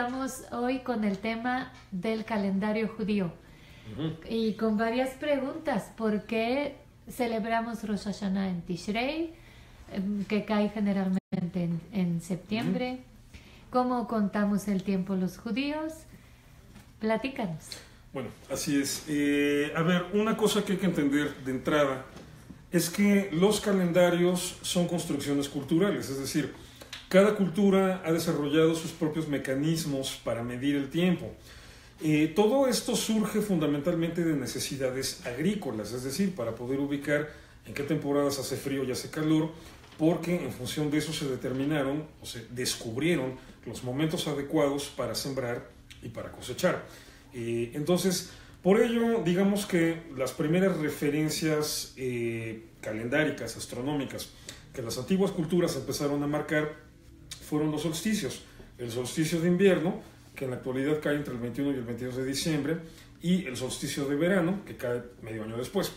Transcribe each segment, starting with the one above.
estamos hoy con el tema del calendario judío y con varias preguntas. ¿Por qué celebramos Rosh Hashanah en Tishrei, que cae generalmente en septiembre? ¿Cómo contamos el tiempo los judíos? Platícanos. Bueno, así es. A ver, una cosa que hay que entender de entrada es que los calendarios son construcciones culturales, es decir, cada cultura ha desarrollado sus propios mecanismos para medir el tiempo. Todo esto surge fundamentalmente de necesidades agrícolas, es decir, para poder ubicar en qué temporadas hace frío y hace calor, porque en función de eso se determinaron o se descubrieron los momentos adecuados para sembrar y para cosechar. Entonces, por ello, digamos que las primeras referencias calendáricas, astronómicas, que las antiguas culturas empezaron a marcar fueron los solsticios. El solsticio de invierno, que en la actualidad cae entre el 21 y el 22 de diciembre, y el solsticio de verano, que cae medio año después.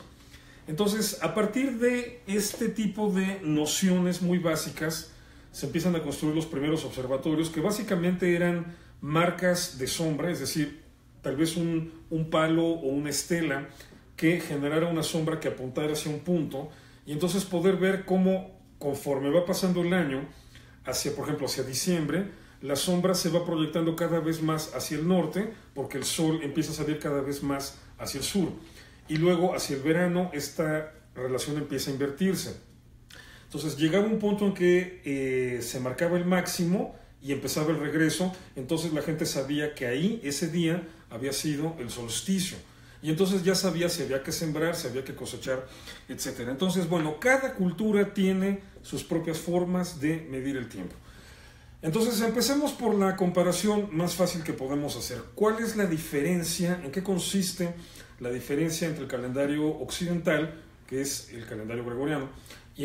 Entonces, a partir de este tipo de nociones muy básicas, se empiezan a construir los primeros observatorios, que básicamente eran marcas de sombra, es decir, tal vez un palo o una estela que generara una sombra que apuntara hacia un punto, y entonces poder ver cómo, conforme va pasando el año, por ejemplo, hacia diciembre, la sombra se va proyectando cada vez más hacia el norte, porque el sol empieza a salir cada vez más hacia el sur. Y luego, hacia el verano, esta relación empieza a invertirse. Entonces, llegaba un punto en que se marcaba el máximo y empezaba el regreso, entonces la gente sabía que ahí, ese día, había sido el solsticio. Y entonces ya sabía si había que sembrar, si había que cosechar, etc. Entonces, bueno, cada cultura tiene sus propias formas de medir el tiempo. Entonces, empecemos por la comparación más fácil que podemos hacer. ¿Cuál es la diferencia? ¿En qué consiste la diferencia entre el calendario occidental, que es el calendario gregoriano, y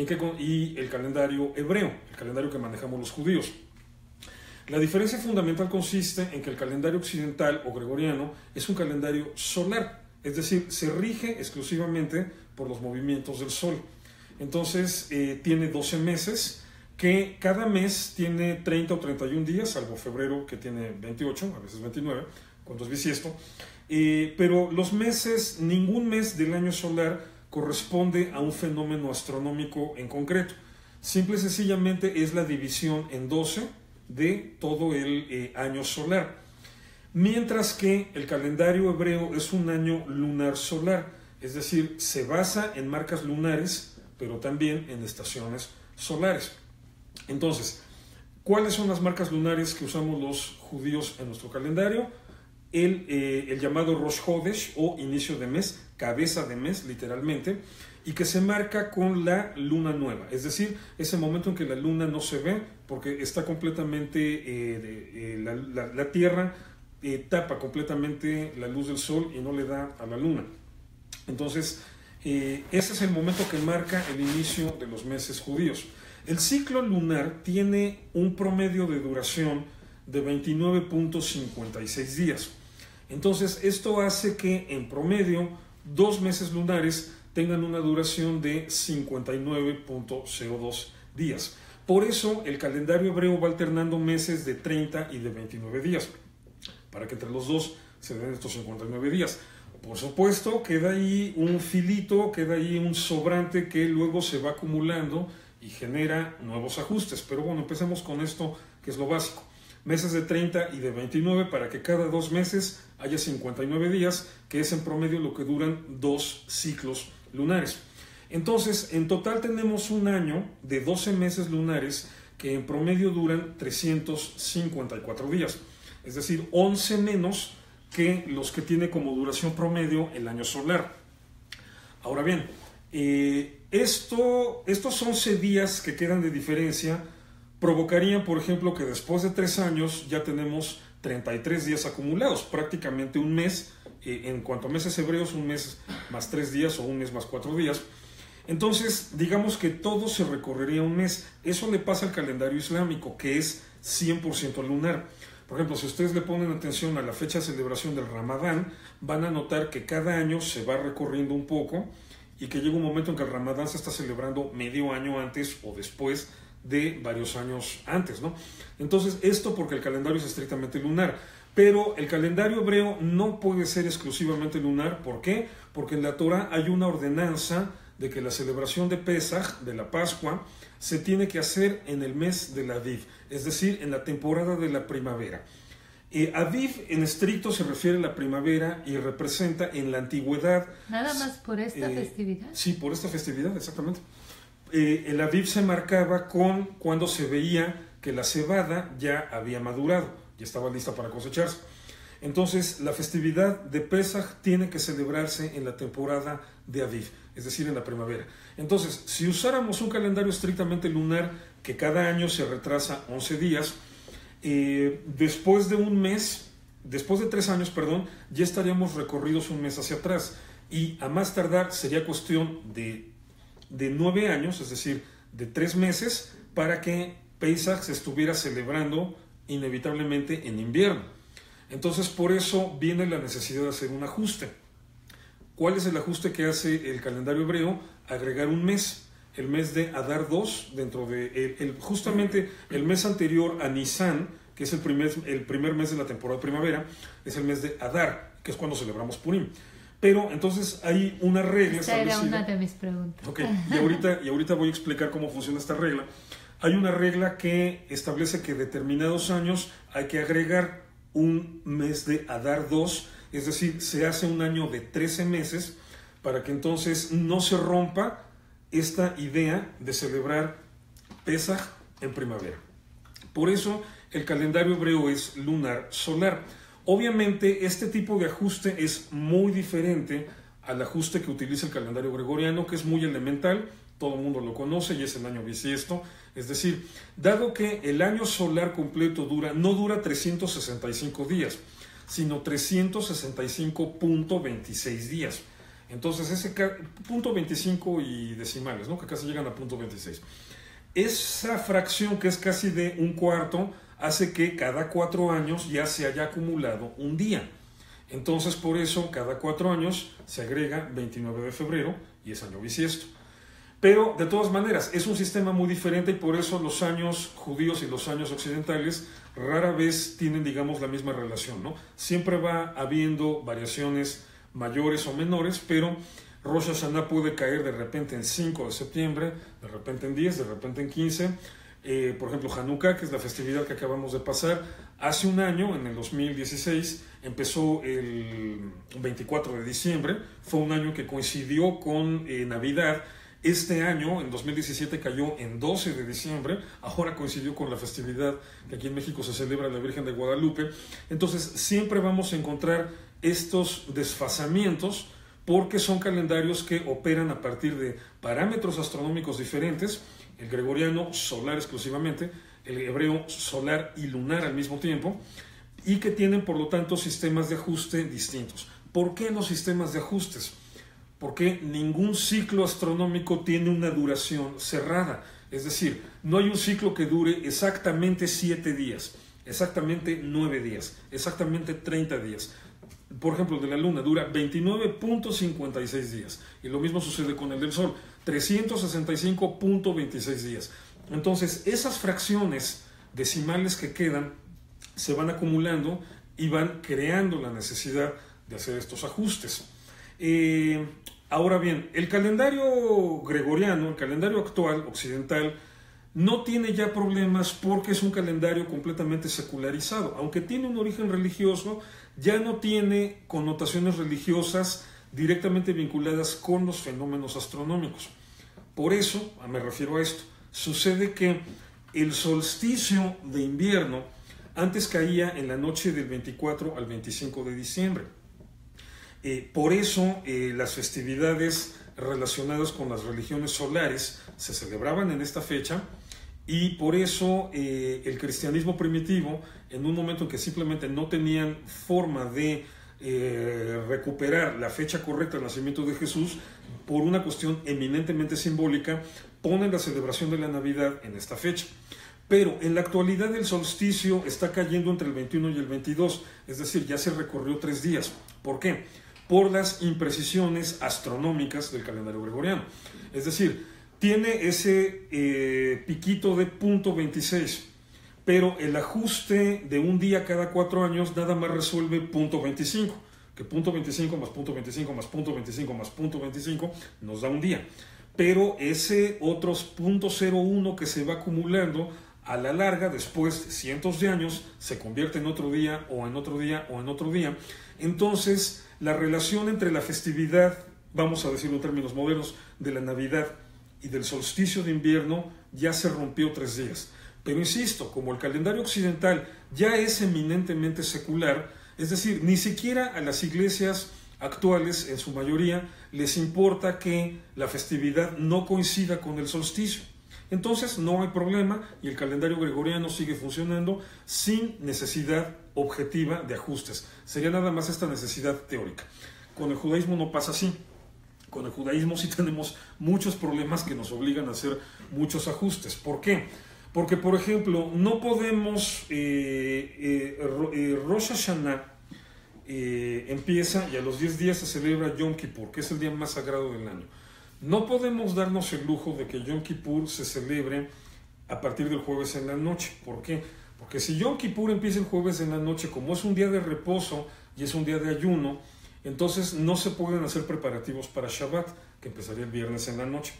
el calendario hebreo, el calendario que manejamos los judíos? La diferencia fundamental consiste en que el calendario occidental o gregoriano es un calendario solar, es decir, se rige exclusivamente por los movimientos del sol. Entonces, tiene 12 meses, que cada mes tiene 30 o 31 días, salvo febrero, que tiene 28, a veces 29, cuando es bisiesto. Pero los meses, ningún mes del año solar corresponde a un fenómeno astronómico en concreto. Simple y sencillamente es la división en 12 de todo el año solar. Mientras que el calendario hebreo es un año lunar solar, es decir, se basa en marcas lunares, pero también en estaciones solares. Entonces, ¿cuáles son las marcas lunares que usamos los judíos en nuestro calendario? El llamado Rosh Hodesh, o inicio de mes, cabeza de mes literalmente, y que se marca con la luna nueva, es decir, ese momento en que la luna no se ve porque está completamente, la Tierra tapa completamente la luz del sol y no le da a la luna. Entonces, ese es el momento que marca el inicio de los meses judíos. El ciclo lunar tiene un promedio de duración de 29.56 días. Entonces, esto hace que en promedio 2 meses lunares tengan una duración de 59.02 días. Por eso el calendario hebreo va alternando meses de 30 y de 29 días, para que entre los dos se den estos 59 días. Por supuesto, queda ahí un filito, queda ahí un sobrante que luego se va acumulando y genera nuevos ajustes. Pero bueno, empecemos con esto, que es lo básico. Meses de 30 y de 29 para que cada 2 meses haya 59 días, que es en promedio lo que duran 2 ciclos lunares. Entonces, en total tenemos un año de 12 meses lunares que en promedio duran 354 días, es decir, 11 menos que los que tiene como duración promedio el año solar. Ahora bien, estos 11 días que quedan de diferencia provocarían, por ejemplo, que después de 3 años ya tenemos 33 días acumulados, prácticamente un mes. En cuanto a meses hebreos, un mes más 3 días o un mes más 4 días. Entonces, digamos que todo se recorrería un mes. Eso le pasa al calendario islámico, que es 100% lunar. Por ejemplo, si ustedes le ponen atención a la fecha de celebración del Ramadán, van a notar que cada año se va recorriendo un poco y que llega un momento en que el Ramadán se está celebrando medio año antes o después de varios años antes, ¿no? Entonces, esto porque el calendario es estrictamente lunar. Pero el calendario hebreo no puede ser exclusivamente lunar. ¿Por qué? Porque en la Torah hay una ordenanza de que la celebración de Pesaj, de la Pascua, se tiene que hacer en el mes del Aviv, es decir, en la temporada de la primavera. Aviv en estricto se refiere a la primavera y representa en la antigüedad... ¿Nada más por esta festividad? Sí, por esta festividad, exactamente. El Aviv se marcaba con cuando se veía que la cebada ya había madurado y estaba lista para cosecharse. Entonces, la festividad de Pesaj tiene que celebrarse en la temporada de Aviv, es decir, en la primavera. Entonces, si usáramos un calendario estrictamente lunar que cada año se retrasa 11 días, después de 3 años, perdón, ya estaríamos recorridos un mes hacia atrás y a más tardar sería cuestión de 9 años, es decir, de 3 meses, para que Pesaj se estuviera celebrando inevitablemente en invierno. Entonces, por eso viene la necesidad de hacer un ajuste. ¿Cuál es el ajuste que hace el calendario hebreo? Agregar un mes, el mes de Adar 2, dentro de justamente el mes anterior a Nisan, que es el primer mes de la temporada de primavera, es el mes de Adar, que es cuando celebramos Purim. Pero entonces hay una regla establecida. Esta era una de mis preguntas. Okay. Y ahorita voy a explicar cómo funciona esta regla. Hay una regla que establece que determinados años hay que agregar un mes de Adar 2, es decir, se hace un año de 13 meses para que entonces no se rompa esta idea de celebrar Pesaj en primavera. Por eso el calendario hebreo es lunar solar. Obviamente este tipo de ajuste es muy diferente al ajuste que utiliza el calendario gregoriano, que es muy elemental, todo el mundo lo conoce y es el año bisiesto. Es decir, dado que el año solar completo no dura 365 días, sino 365.26 días. Entonces, ese punto 25 y decimales, ¿no? Que casi llegan a punto 26. Esa fracción, que es casi de un cuarto, hace que cada 4 años ya se haya acumulado un día. Entonces, por eso, cada 4 años se agrega 29 de febrero y es año bisiesto. Pero, de todas maneras, es un sistema muy diferente y por eso los años judíos y los años occidentales rara vez tienen, digamos, la misma relación, ¿no? Siempre va habiendo variaciones mayores o menores, pero Rosh Hashanah puede caer de repente en 5 de septiembre, de repente en 10, de repente en 15. Por ejemplo, Hanukkah, que es la festividad que acabamos de pasar, hace un año, en el 2016, empezó el 24 de diciembre, fue un año que coincidió con Navidad. Este año, en 2017, cayó en 12 de diciembre, ahora coincidió con la festividad que aquí en México se celebra la Virgen de Guadalupe. Entonces, siempre vamos a encontrar estos desfasamientos porque son calendarios que operan a partir de parámetros astronómicos diferentes, el gregoriano solar exclusivamente, el hebreo solar y lunar al mismo tiempo, y que tienen, por lo tanto, sistemas de ajuste distintos. ¿Por qué los sistemas de ajustes? Porque ningún ciclo astronómico tiene una duración cerrada. Es decir, no hay un ciclo que dure exactamente 7 días, exactamente 9 días, exactamente 30 días. Por ejemplo, el de la Luna dura 29.56 días. Y lo mismo sucede con el del Sol, 365.26 días. Entonces, esas fracciones decimales que quedan se van acumulando y van creando la necesidad de hacer estos ajustes. Ahora bien, el calendario gregoriano, el calendario actual, occidental, no tiene ya problemas porque es un calendario completamente secularizado. Aunque tiene un origen religioso, ya no tiene connotaciones religiosas directamente vinculadas con los fenómenos astronómicos. Por eso, me refiero a esto, sucede que el solsticio de invierno antes caía en la noche del 24 al 25 de diciembre. Por eso las festividades relacionadas con las religiones solares se celebraban en esta fecha y por eso el cristianismo primitivo, en un momento en que simplemente no tenían forma de recuperar la fecha correcta del nacimiento de Jesús, por una cuestión eminentemente simbólica, ponen la celebración de la Navidad en esta fecha. Pero en la actualidad el solsticio está cayendo entre el 21 y el 22, es decir, ya se recorrió 3 días. ¿Por qué? Por las imprecisiones astronómicas del calendario gregoriano. Es decir, tiene ese piquito de 0.26, pero el ajuste de un día cada 4 años nada más resuelve 0.25, que 0.25 más 0.25 más 0.25 más 0.25 nos da un día. Pero ese otros 0.01 que se va acumulando, a la larga, después de cientos de años, se convierte en otro día, o en otro día, o en otro día. Entonces, la relación entre la festividad, vamos a decirlo en términos modernos, de la Navidad y del solsticio de invierno, ya se rompió 3 días. Pero insisto, como el calendario occidental ya es eminentemente secular, es decir, ni siquiera a las iglesias actuales, en su mayoría, les importa que la festividad no coincida con el solsticio. Entonces no hay problema y el calendario gregoriano sigue funcionando sin necesidad objetiva de ajustes. Sería nada más esta necesidad teórica. Con el judaísmo no pasa así. Con el judaísmo sí tenemos muchos problemas que nos obligan a hacer muchos ajustes. ¿Por qué? Porque, por ejemplo, no podemos... Rosh Hashanah empieza y a los 10 días se celebra Yom Kippur, que es el día más sagrado del año. No podemos darnos el lujo de que Yom Kippur se celebre a partir del jueves en la noche. ¿Por qué? Porque si Yom Kippur empieza el jueves en la noche, como es un día de reposo y es un día de ayuno, entonces no se pueden hacer preparativos para Shabbat, que empezaría el viernes en la noche.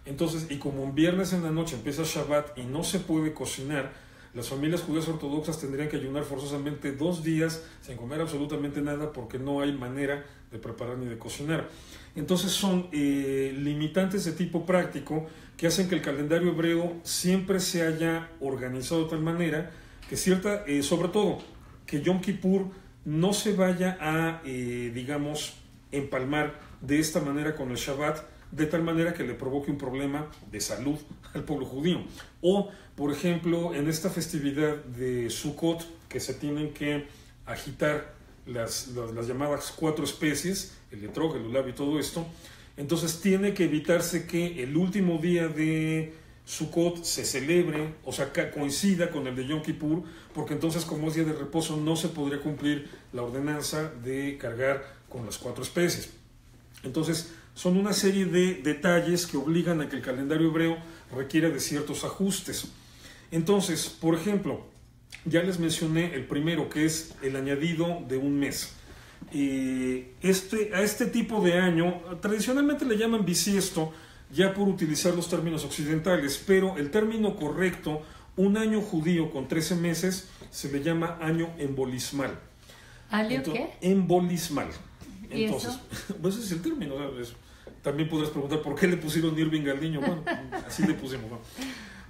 Entonces, y como un viernes en la noche empieza Shabbat y no se puede cocinar, las familias judías ortodoxas tendrían que ayunar forzosamente 2 días sin comer absolutamente nada porque no hay manera de preparar ni de cocinar. Entonces son limitantes de tipo práctico que hacen que el calendario hebreo siempre se haya organizado de tal manera que sobre todo, que Yom Kippur no se vaya a, digamos, empalmar de esta manera con el Shabbat, de tal manera que le provoque un problema de salud al pueblo judío. O, por ejemplo, en esta festividad de Sukkot, que se tienen que agitar las llamadas 4 especies, el etrog, el lulav y todo esto, entonces tiene que evitarse que el último día de Sukkot se celebre, o sea, coincida con el de Yom Kippur, porque entonces, como es día de reposo, no se podría cumplir la ordenanza de cargar con las 4 especies. Entonces, son una serie de detalles que obligan a que el calendario hebreo requiera de ciertos ajustes. Entonces, por ejemplo, ya les mencioné el primero, que es el añadido de un mes. A este tipo de año, tradicionalmente le llaman bisiesto, ya por utilizar los términos occidentales, pero el término correcto, un año judío con 13 meses, se le llama año embolismal. ¿Año qué? Embolismal. ¿Y entonces, eso? Pues ese es el término. También podrás preguntar por qué le pusieron Irving al niño. Bueno, así le pusimos, ¿no?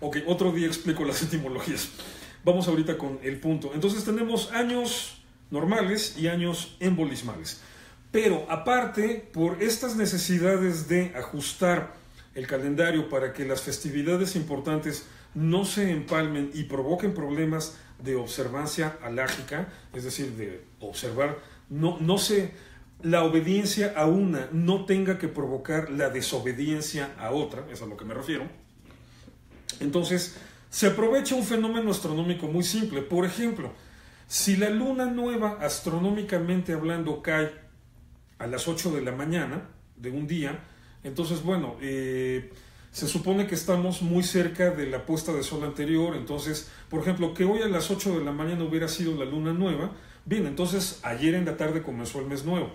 Ok, otro día explico las etimologías. Vamos ahorita con el punto. Entonces tenemos años normales y años embolismales. Pero aparte, por estas necesidades de ajustar el calendario para que las festividades importantes no se empalmen y provoquen problemas de observancia alágica, es decir, de observar, la obediencia a una no tenga que provocar la desobediencia a otra, es a lo que me refiero. Entonces, se aprovecha un fenómeno astronómico muy simple. Por ejemplo, si la luna nueva, astronómicamente hablando, cae a las 8 de la mañana de un día, entonces, bueno, se supone que estamos muy cerca de la puesta de sol anterior. Entonces, por ejemplo, que hoy a las 8 de la mañana hubiera sido la luna nueva, bien, entonces ayer en la tarde comenzó el mes nuevo.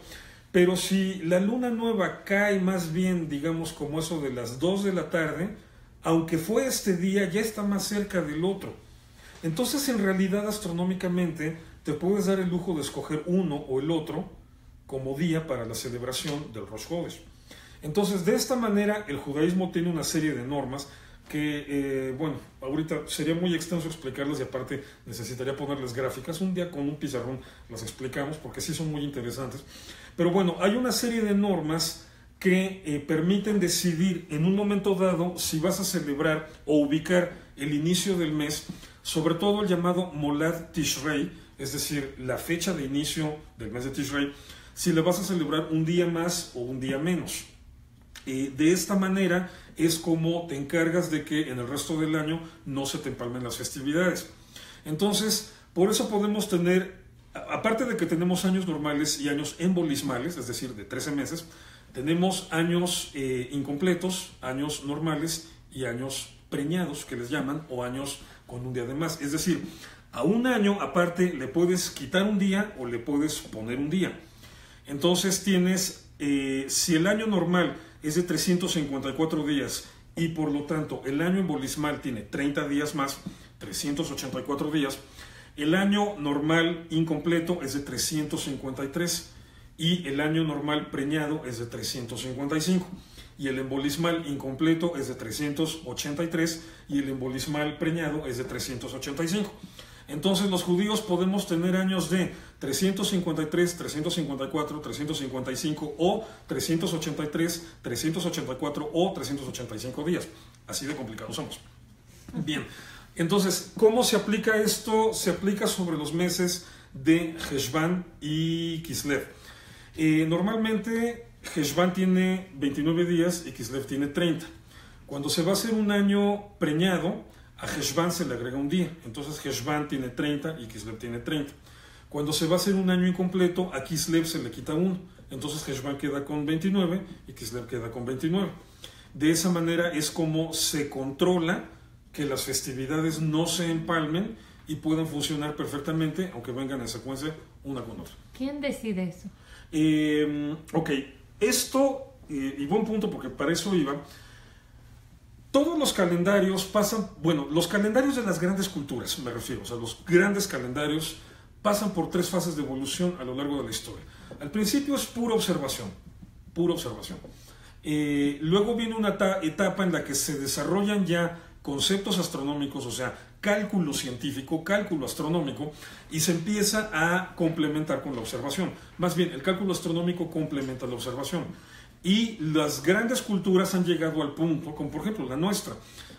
Pero si la luna nueva cae más bien, digamos, como eso de las 2 de la tarde, aunque fue este día, ya está más cerca del otro. Entonces, en realidad, astronómicamente, te puedes dar el lujo de escoger uno o el otro como día para la celebración del Rosh Hodesh. Entonces, de esta manera, el judaísmo tiene una serie de normas que, bueno, ahorita sería muy extenso explicarlas y aparte necesitaría ponerles gráficas. Un día con un pizarrón las explicamos porque sí son muy interesantes. Pero bueno, hay una serie de normas que permiten decidir en un momento dado si vas a celebrar o ubicar el inicio del mes, sobre todo el llamado Molad Tishrei, es decir, la fecha de inicio del mes de Tishrei, si le vas a celebrar un día más o un día menos. De esta manera es como te encargas de que en el resto del año no se te empalmen las festividades. Entonces, por eso podemos tener, aparte de que tenemos años normales y años embolismales, es decir, de 13 meses, Tenemos años incompletos, años normales y años preñados, que les llaman, o años con un día de más. Es decir, a un año aparte le puedes quitar un día o le puedes poner un día. Entonces tienes, si el año normal es de 354 días y por lo tanto el año embolismal tiene 30 días más, 384 días, el año normal incompleto es de 353 y el año normal preñado es de 355 y el embolismal incompleto es de 383 y el embolismal preñado es de 385. Entonces los judíos podemos tener años de 353, 354, 355 o 383, 384 o 385 días. Así de complicados somos. Bien, entonces, ¿cómo se aplica esto? Se aplica sobre los meses de Heshvan y Kislev. Normalmente Heshvan tiene 29 días y Kislev tiene 30. Cuando se va a hacer un año preñado, a Heshvan se le agrega un día. Entonces Heshvan tiene 30 y Kislev tiene 30. Cuando se va a hacer un año incompleto, a Kislev se le quita 1. Entonces Heshvan queda con 29 y Kislev queda con 29. De esa manera es como se controla que las festividades no se empalmen y puedan funcionar perfectamente, aunque vengan en secuencia una con otra. ¿Quién decide eso? Ok, esto, y buen punto porque para eso iba. Todos los calendarios pasan, bueno, los calendarios de las grandes culturas, me refiero, o sea, los grandes calendarios pasan por 3 fases de evolución a lo largo de la historia. Al principio es pura observación, pura observación. Luego viene una etapa en la que se desarrollan ya conceptos astronómicos, o sea, cálculo científico, cálculo astronómico, y se empieza a complementar con la observación. Más bien, el cálculo astronómico complementa la observación. Y las grandes culturas han llegado al punto, como por ejemplo la nuestra,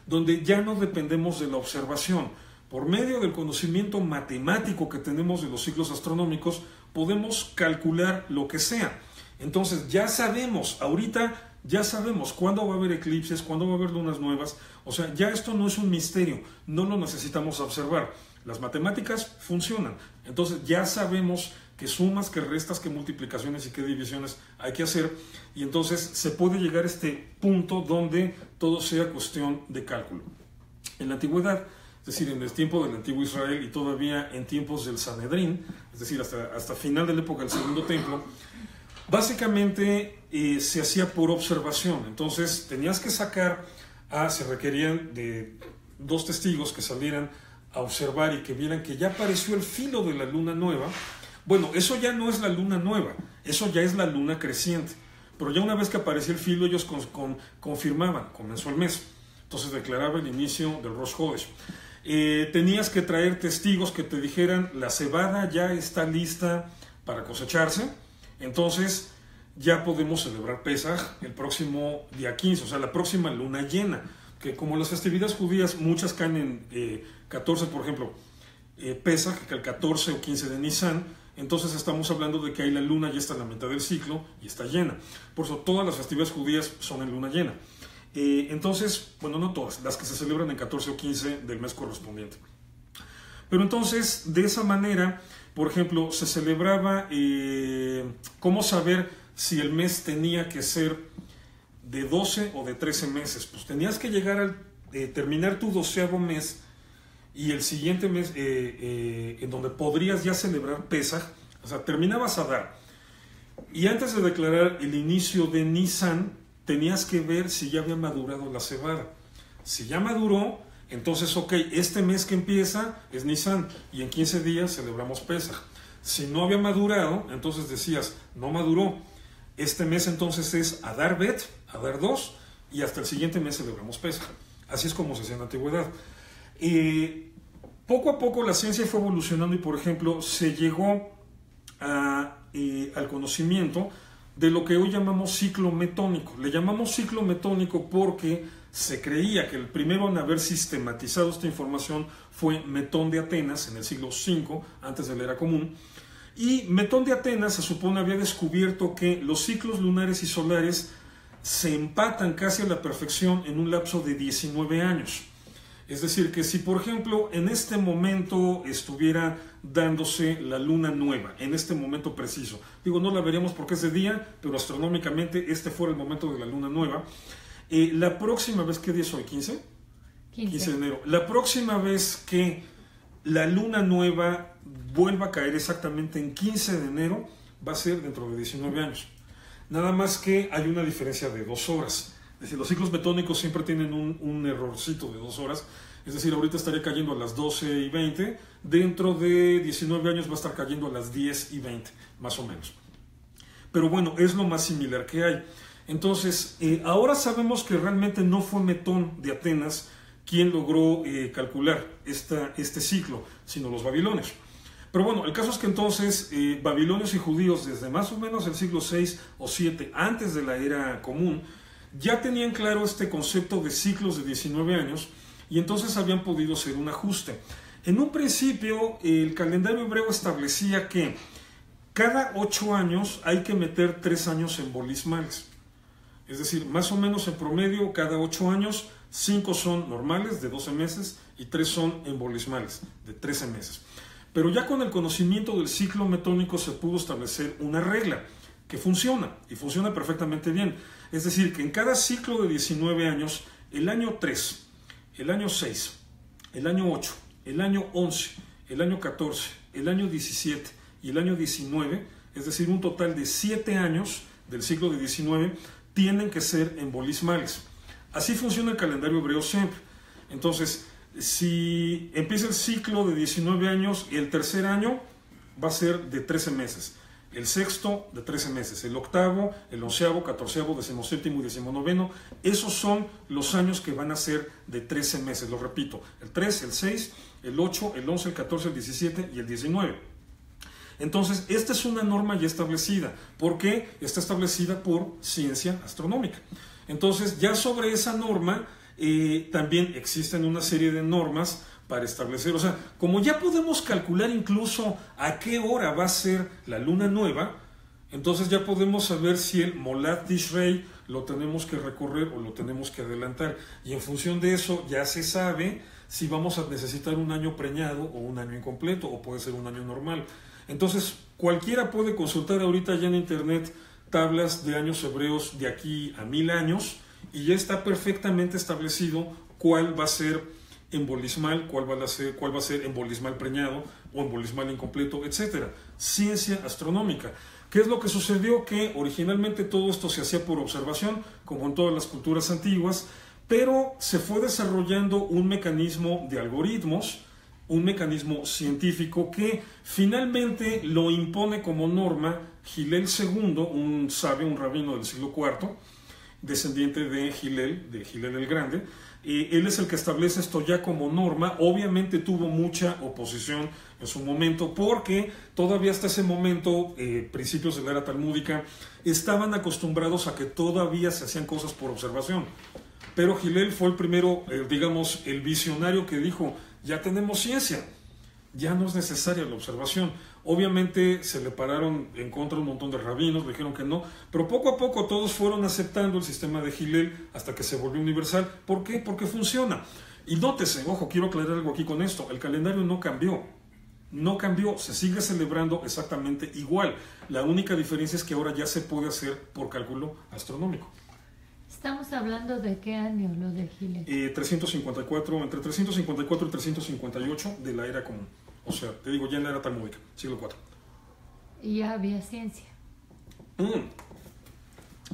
donde ya no dependemos de la observación. Por medio del conocimiento matemático que tenemos de los ciclos astronómicos, podemos calcular lo que sea. Entonces ya sabemos, ahorita ya sabemos cuándo va a haber eclipses, cuándo va a haber lunas nuevas. O sea, ya esto no es un misterio, no lo necesitamos observar. Las matemáticas funcionan. Entonces ya sabemos qué sumas, qué restas, qué multiplicaciones y qué divisiones hay que hacer. Y entonces se puede llegar a este punto donde todo sea cuestión de cálculo. En la antigüedad, es decir, en el tiempo del antiguo Israel y todavía en tiempos del Sanedrín, es decir, hasta final de la época del Segundo Templo, básicamente se hacía por observación. Entonces tenías que sacar, se requerían de 2 testigos que salieran a observar y que vieran que ya apareció el filo de la luna nueva. Bueno, eso ya no es la luna nueva, eso ya es la luna creciente. Pero ya una vez que aparecía el filo, ellos confirmaban, comenzó el mes. Entonces declaraba el inicio del Rosh Hodesh. Tenías que traer testigos que te dijeran, la cebada ya está lista para cosecharse. Entonces ya podemos celebrar Pesaj el próximo día 15, o sea, la próxima luna llena. Que como las festividades judías, muchas caen en 14, por ejemplo, Pesaj, que el 14 o 15 de Nisan. Entonces estamos hablando de que ahí la luna ya está en la mitad del ciclo y está llena. Por eso todas las festividades judías son en luna llena. Entonces, bueno, no todas, las que se celebran en 14 o 15 del mes correspondiente. Pero entonces, de esa manera, por ejemplo, se celebraba cómo saber si el mes tenía que ser de 12 o de 13 meses. Pues tenías que llegar al terminar tu 12º mes y el siguiente mes en donde podrías ya celebrar Pesaj, o sea, terminabas Adar. Y antes de declarar el inicio de Nisan, tenías que ver si ya había madurado la cebada. Si ya maduró, entonces, ok, este mes que empieza es Nisan y en 15 días celebramos Pesaj. Si no había madurado, entonces decías, no maduró. Este mes entonces es Adar Bet, Adar 2, y hasta el siguiente mes celebramos Pesaj. Así es como se hacía en la antigüedad. Poco a poco la ciencia fue evolucionando y, por ejemplo, se llegó al conocimiento de lo que hoy llamamos ciclo metónico. Le llamamos ciclo metónico porque se creía que el primero en haber sistematizado esta información fue Metón de Atenas en el siglo V, antes de la era común. Y Metón de Atenas se supone había descubierto que los ciclos lunares y solares se empatan casi a la perfección en un lapso de 19 años. Es decir, que si por ejemplo en este momento estuviera dándose la luna nueva, en este momento preciso, digo, no la veríamos porque es de día, pero astronómicamente este fuera el momento de la luna nueva, la próxima vez, ¿qué día es hoy? ¿15? 15 de enero. La próxima vez que la luna nueva vuelva a caer exactamente en 15 de enero, va a ser dentro de 19 años. Nada más que hay una diferencia de 2 horas. Es decir, los ciclos betónicos siempre tienen un errorcito de 2 horas. Es decir, ahorita estaría cayendo a las 12:20. Dentro de 19 años va a estar cayendo a las 10:20, más o menos. Pero bueno, es lo más similar que hay. Entonces, ahora sabemos que realmente no fue Metón de Atenas quien logró calcular este ciclo, sino los babilonios. Pero bueno, el caso es que entonces babilonios y judíos desde más o menos el siglo 6 o 7 antes de la era común ya tenían claro este concepto de ciclos de 19 años y entonces habían podido hacer un ajuste. En un principio el calendario hebreo establecía que cada 8 años hay que meter 3 años en bolismales. Es decir, más o menos en promedio cada 8 años 5 son normales de 12 meses y 3 son embolismales de 13 meses. Pero ya con el conocimiento del ciclo metónico se pudo establecer una regla que funciona y funciona perfectamente bien. Es decir, que en cada ciclo de 19 años, el año 3, el año 6, el año 8, el año 11, el año 14, el año 17 y el año 19, es decir, un total de 7 años del ciclo de 19, tienen que ser embolismales. Así funciona el calendario hebreo siempre. Entonces, si empieza el ciclo de 19 años, el tercer año va a ser de 13 meses, el sexto de 13 meses, el octavo, el onceavo, catorceavo, decimoséptimo y decimonoveno, esos son los años que van a ser de 13 meses, lo repito, el 3, el 6, el 8, el 11, el 14, el 17 y el 19. Entonces, esta es una norma ya establecida. ¿Por qué? Está establecida por ciencia astronómica. Entonces, ya sobre esa norma también existen una serie de normas para establecer, o sea, como ya podemos calcular incluso a qué hora va a ser la luna nueva, entonces ya podemos saber si el Molad Tishrei lo tenemos que recorrer o lo tenemos que adelantar. Y en función de eso ya se sabe si vamos a necesitar un año preñado o un año incompleto, o puede ser un año normal. Entonces, cualquiera puede consultar ahorita ya en internet tablas de años hebreos de aquí a 1000 años y ya está perfectamente establecido cuál va a ser embolismal, cuál va a ser embolismal preñado o embolismal incompleto, etc. Ciencia astronómica. ¿Qué es lo que sucedió? Que originalmente todo esto se hacía por observación, como en todas las culturas antiguas, pero se fue desarrollando un mecanismo de algoritmos, un mecanismo científico que finalmente lo impone como norma Hillel II, un sabio, un rabino del siglo IV, descendiente de Hillel el Grande. Él es el que establece esto ya como norma. Obviamente tuvo mucha oposición en su momento porque todavía hasta ese momento, principios de la era talmúdica, estaban acostumbrados a que todavía se hacían cosas por observación. Pero Hillel fue el primero, digamos, el visionario que dijo: ya tenemos ciencia, ya no es necesaria la observación. Obviamente se le pararon en contra un montón de rabinos, le dijeron que no, pero poco a poco todos fueron aceptando el sistema de Hillel hasta que se volvió universal. ¿Por qué? Porque funciona. Y nótese, ojo, quiero aclarar algo aquí con esto: el calendario no cambió, se sigue celebrando exactamente igual. La única diferencia es que ahora ya se puede hacer por cálculo astronómico. ¿Estamos hablando de qué año lo de Hillel? Entre 354 y 358 de la era común. O sea, te digo, ya en la era talmúdica, siglo IV. Y ya había ciencia.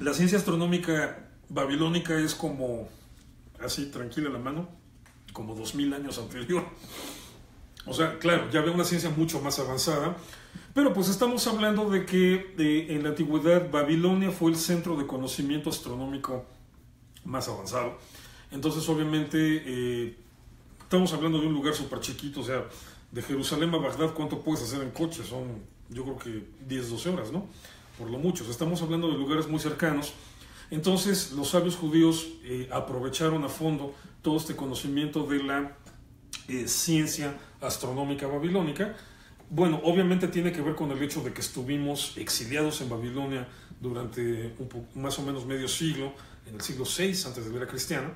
La ciencia astronómica babilónica es como, así, tranquila la mano, como 2000 años anterior. O sea, claro, ya había una ciencia mucho más avanzada, pero pues estamos hablando de que en la antigüedad Babilonia fue el centro de conocimiento astronómico más avanzado. Entonces, obviamente, estamos hablando de un lugar súper chiquito, o sea, de Jerusalén a Bagdad, ¿cuánto puedes hacer en coche? Son, yo creo que 10-12 horas, ¿no? Por lo mucho. O sea, estamos hablando de lugares muy cercanos. Entonces, los sabios judíos aprovecharon a fondo todo este conocimiento de la ciencia astronómica babilónica. Bueno, obviamente tiene que ver con el hecho de que estuvimos exiliados en Babilonia durante más o menos medio siglo, en el siglo VI antes de la era cristiana.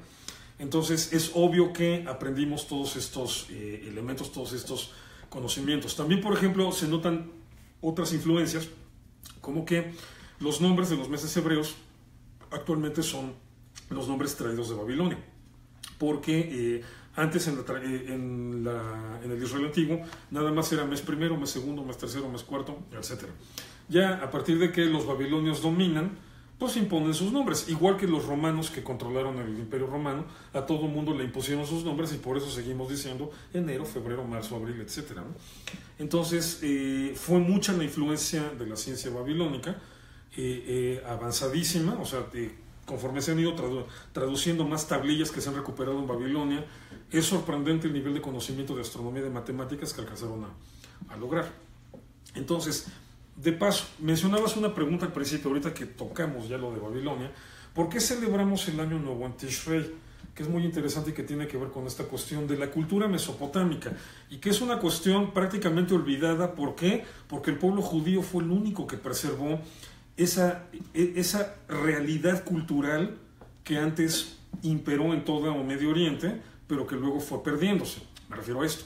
Entonces es obvio que aprendimos todos estos elementos, todos estos conocimientos. También, por ejemplo, se notan otras influencias, como que los nombres de los meses hebreos actualmente son los nombres traídos de Babilonia, porque antes en el Israel antiguo nada más era mes primero, mes segundo, mes tercero, mes cuarto, etc. Ya a partir de que los babilonios dominan, pues imponen sus nombres, igual que los romanos que controlaron el Imperio Romano, a todo mundo le impusieron sus nombres y por eso seguimos diciendo enero, febrero, marzo, abril, etc., ¿no? Entonces fue mucha la influencia de la ciencia babilónica, avanzadísima, o sea, conforme se han ido traduciendo más tablillas que se han recuperado en Babilonia, es sorprendente el nivel de conocimiento de astronomía y de matemáticas que alcanzaron a lograr. Entonces, de paso, mencionabas una pregunta al principio, ahorita que tocamos ya lo de Babilonia, ¿por qué celebramos el Año Nuevo en Tishrei? Que es muy interesante y que tiene que ver con esta cuestión de la cultura mesopotámica, y que es una cuestión prácticamente olvidada. ¿Por qué? Porque el pueblo judío fue el único que preservó esa realidad cultural que antes imperó en todo el Medio Oriente, pero que luego fue perdiéndose. Me refiero a esto.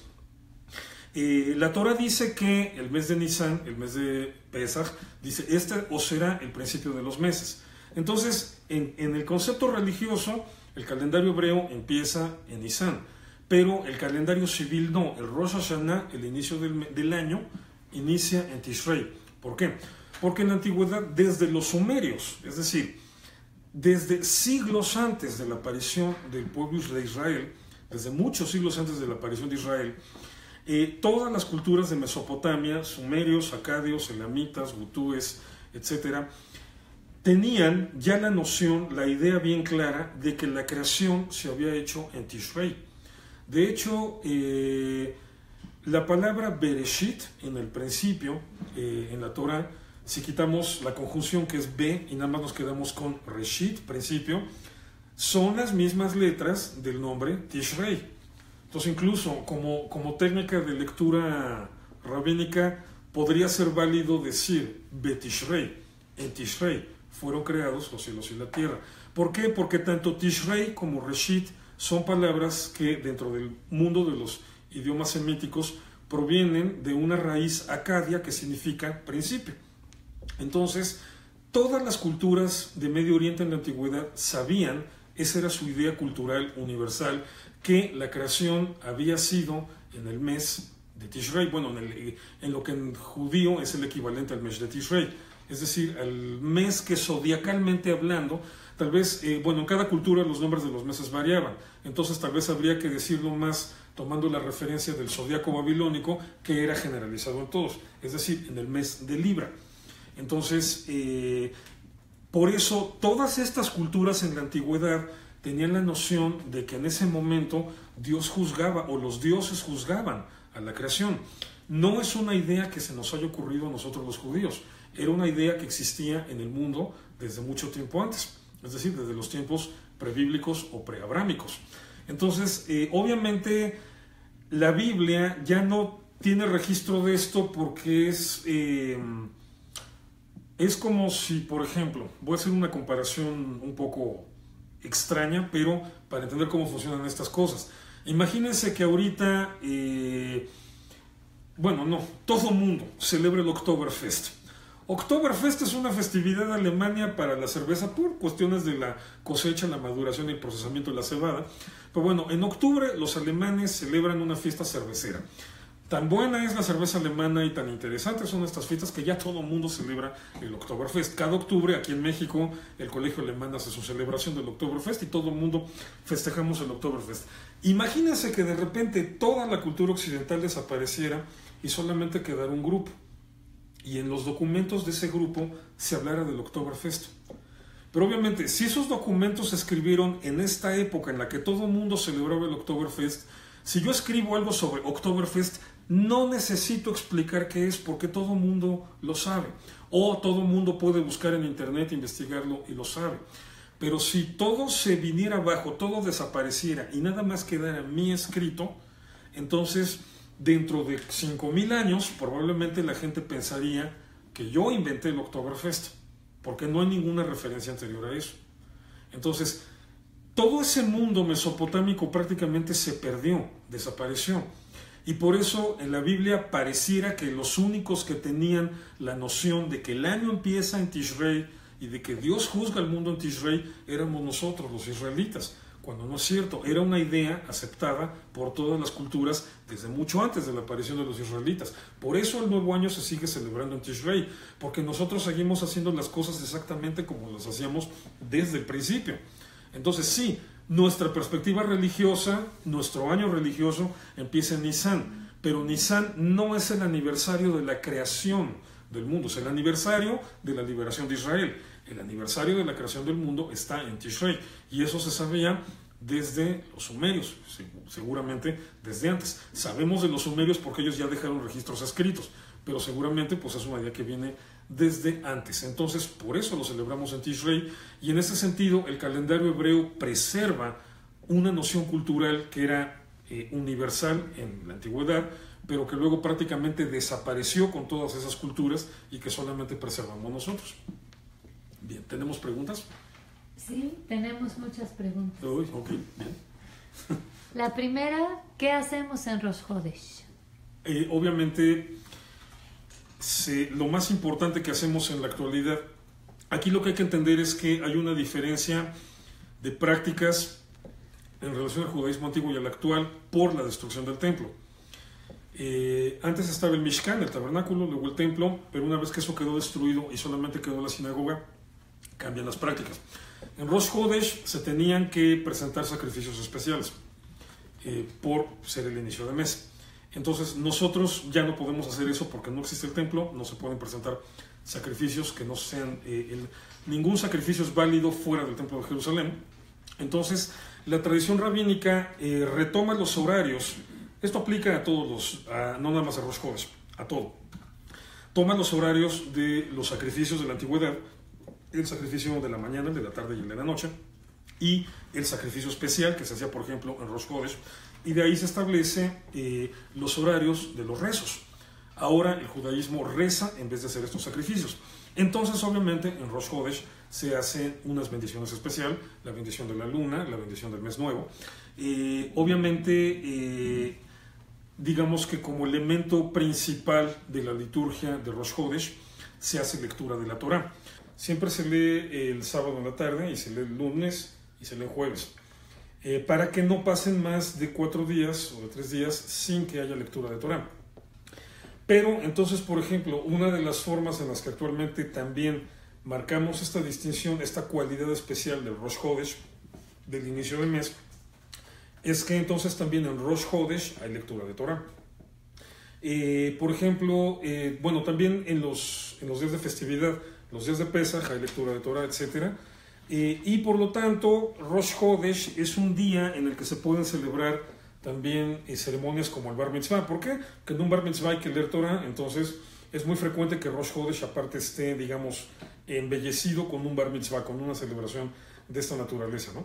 La Torah dice que el mes de Nisan, el mes de Pesaj, dice, este os será el principio de los meses. Entonces, en el concepto religioso, el calendario hebreo empieza en Nisan, pero el calendario civil no. El Rosh Hashanah, el inicio del año, inicia en Tishrei. ¿Por qué? Porque en la antigüedad, desde los sumerios, es decir, desde siglos antes de la aparición del pueblo de Israel, desde muchos siglos antes de la aparición de Israel, todas las culturas de Mesopotamia, sumerios, acadios, elamitas, gutúes, etc., tenían ya la noción, la idea bien clara de que la creación se había hecho en Tishrei. De hecho, la palabra Bereshit, en el principio, en la Torah, si quitamos la conjunción que es Be y nada más nos quedamos con Reshit, principio, son las mismas letras del nombre Tishrei. Entonces, incluso como técnica de lectura rabínica, podría ser válido decir Betishrei, en Tishrei fueron creados los cielos y la tierra. ¿Por qué? Porque tanto Tishrei como Reshit son palabras que dentro del mundo de los idiomas semíticos provienen de una raíz acadia que significa principio. Entonces, todas las culturas de Medio Oriente en la antigüedad sabían, esa era su idea cultural universal, que la creación había sido en el mes de Tishrei, bueno, en lo que en judío es el equivalente al mes de Tishrei, es decir, al mes que zodiacalmente hablando, tal vez, bueno, en cada cultura los nombres de los meses variaban, entonces tal vez habría que decirlo más tomando la referencia del zodiaco babilónico, que era generalizado en todos, es decir, en el mes de Libra. Entonces, por eso todas estas culturas en la antigüedad tenían la noción de que en ese momento Dios juzgaba, o los dioses juzgaban a la creación. No es una idea que se nos haya ocurrido a nosotros los judíos, era una idea que existía en el mundo desde mucho tiempo antes, es decir, desde los tiempos prebíblicos o preabrámicos. Entonces, obviamente, la Biblia ya no tiene registro de esto porque es como si, por ejemplo, voy a hacer una comparación un poco extraña, pero para entender cómo funcionan estas cosas. Imagínense que ahorita, bueno, no, todo mundo celebra el Oktoberfest. Oktoberfest es una festividad de Alemania para la cerveza por cuestiones de la cosecha, la maduración y el procesamiento de la cebada. Pero bueno, en octubre los alemanes celebran una fiesta cervecera. Tan buena es la cerveza alemana y tan interesantes son estas fiestas que ya todo el mundo celebra el Oktoberfest. Cada octubre aquí en México el colegio alemán hace su celebración del Oktoberfest y todo el mundo festejamos el Oktoberfest. Imagínense que de repente toda la cultura occidental desapareciera y solamente quedara un grupo. Y en los documentos de ese grupo se hablara del Oktoberfest. Pero obviamente, si esos documentos se escribieron en esta época en la que todo el mundo celebraba el Oktoberfest, si yo escribo algo sobre Oktoberfest, no necesito explicar qué es porque todo el mundo lo sabe. O todo el mundo puede buscar en internet, investigarlo y lo sabe. Pero si todo se viniera abajo, todo desapareciera y nada más quedara mi escrito, entonces dentro de 5000 años probablemente la gente pensaría que yo inventé el Oktoberfest, porque no hay ninguna referencia anterior a eso. Entonces, todo ese mundo mesopotámico prácticamente se perdió, desapareció. Y por eso en la Biblia pareciera que los únicos que tenían la noción de que el año empieza en Tishrei y de que Dios juzga al mundo en Tishrei éramos nosotros, los israelitas, cuando no es cierto. Era una idea aceptada por todas las culturas desde mucho antes de la aparición de los israelitas. Por eso el nuevo año se sigue celebrando en Tishrei, porque nosotros seguimos haciendo las cosas exactamente como las hacíamos desde el principio. Entonces sí, nuestra perspectiva religiosa, nuestro año religioso empieza en Nisan, pero Nisan no es el aniversario de la creación del mundo, es el aniversario de la liberación de Israel. El aniversario de la creación del mundo está en Tishrei, y eso se sabía desde los sumerios, seguramente desde antes. Sabemos de los sumerios porque ellos ya dejaron registros escritos, pero seguramente pues es una idea que viene desde antes. Entonces, por eso lo celebramos en Tishrei, y en ese sentido el calendario hebreo preserva una noción cultural que era universal en la antigüedad, pero que luego prácticamente desapareció con todas esas culturas y que solamente preservamos nosotros. Bien, ¿tenemos preguntas? Sí, tenemos muchas preguntas. Uy, ok, bien. La primera, ¿qué hacemos en Rosh Hodesh? Obviamente, lo más importante que hacemos en la actualidad, aquí lo que hay que entender es que hay una diferencia de prácticas en relación al judaísmo antiguo y al actual por la destrucción del templo. Antes estaba el Mishkan, el tabernáculo, luego el templo, pero una vez que eso quedó destruido y solamente quedó la sinagoga, cambian las prácticas. En Rosh Hodesh se tenían que presentar sacrificios especiales por ser el inicio de mes. Entonces nosotros ya no podemos hacer eso porque no existe el templo, no se pueden presentar sacrificios que no sean... ningún sacrificio es válido fuera del templo de Jerusalén. Entonces la tradición rabínica retoma los horarios. Esto aplica a todos no nada más a Rosh Hodesh, a todo. Toma los horarios de los sacrificios de la antigüedad, el sacrificio de la mañana, el de la tarde y el de la noche, y el sacrificio especial que se hacía, por ejemplo, en Rosh Hodesh, y de ahí se establece los horarios de los rezos. Ahora el judaísmo reza en vez de hacer estos sacrificios. Entonces, obviamente, en Rosh Hodesh se hacen unas bendiciones especiales, la bendición de la luna, la bendición del mes nuevo. Obviamente, digamos que como elemento principal de la liturgia de Rosh Hodesh se hace lectura de la Torá. Siempre se lee el sábado en la tarde y se lee el lunes y se lee el jueves, para que no pasen más de 4 días o de 3 días sin que haya lectura de Torá. Pero entonces, por ejemplo, una de las formas en las que actualmente también marcamos esta distinción, esta cualidad especial del Rosh Hodesh, del inicio del mes, es que entonces también en Rosh Hodesh hay lectura de Torá. Por ejemplo, bueno, también en los días de festividad, los días de Pesaj hay lectura de Torá, etc. Y por lo tanto, Rosh Hodesh es un día en el que se pueden celebrar también ceremonias como el Bar Mitzvah. ¿Por qué? Que en un Bar Mitzvah hay que leer Torah, entonces es muy frecuente que Rosh Hodesh aparte esté, digamos, embellecido con un Bar Mitzvah, con una celebración de esta naturaleza, ¿no?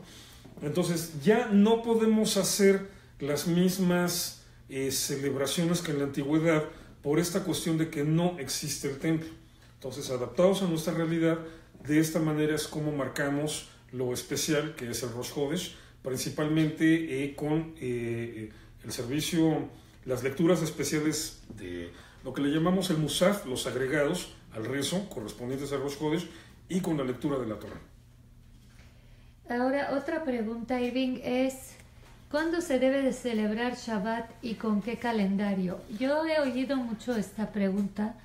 Entonces ya no podemos hacer las mismas celebraciones que en la antigüedad por esta cuestión de que no existe el templo. Entonces, adaptados a nuestra realidad, de esta manera es como marcamos lo especial que es el Rosh Hodesh, principalmente con el servicio, las lecturas especiales de lo que le llamamos el Musaf, los agregados al rezo correspondientes al Rosh Hodesh, y con la lectura de la Torah. Ahora, otra pregunta, Irving, es ¿cuándo se debe de celebrar Shabbat y con qué calendario? Yo he oído mucho esta pregunta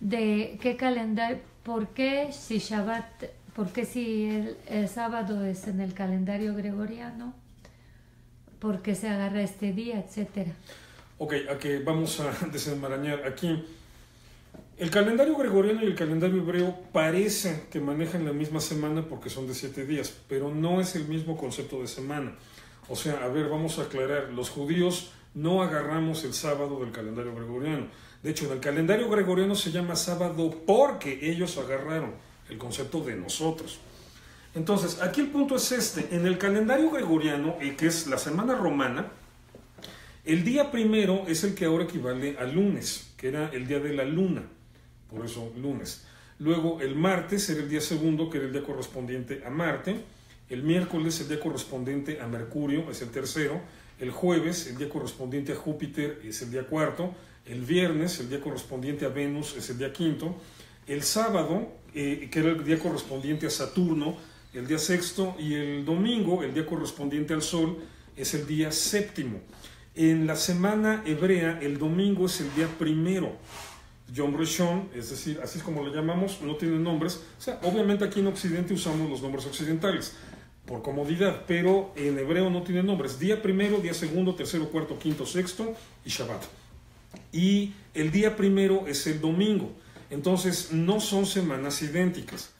de qué calendario, por qué si Shabbat, por qué si el sábado es en el calendario gregoriano, por qué se agarra este día, etcétera. Ok, aquí vamos a desenmarañar aquí. El calendario gregoriano y el calendario hebreo parece que manejan la misma semana porque son de 7 días, pero no es el mismo concepto de semana. O sea, a ver, vamos a aclarar, los judíos no agarramos el sábado del calendario gregoriano. De hecho, en el calendario gregoriano se llama sábado porque ellos agarraron el concepto de nosotros. Entonces, aquí el punto es este. En el calendario gregoriano, que es la semana romana, el día primero es el que ahora equivale al lunes, que era el día de la luna, por eso lunes. Luego el martes era el día segundo, que era el día correspondiente a Marte, El miércoles, el día correspondiente a Mercurio, es el tercero. El jueves, el día correspondiente a Júpiter, es el día cuarto. El viernes, el día correspondiente a Venus, es el día quinto. El sábado, que era el día correspondiente a Saturno, el día sexto. Y el domingo, el día correspondiente al Sol, es el día séptimo. En la semana hebrea, el domingo es el día primero. Yom Rishon, es decir, así es como lo llamamos, no tiene nombres. O sea, obviamente aquí en Occidente usamos los nombres occidentales por comodidad, pero en hebreo no tiene nombres. Día primero, día segundo, tercero, cuarto, quinto, sexto y Shabbat. Y el día primero es el domingo. Entonces, no son semanas idénticas.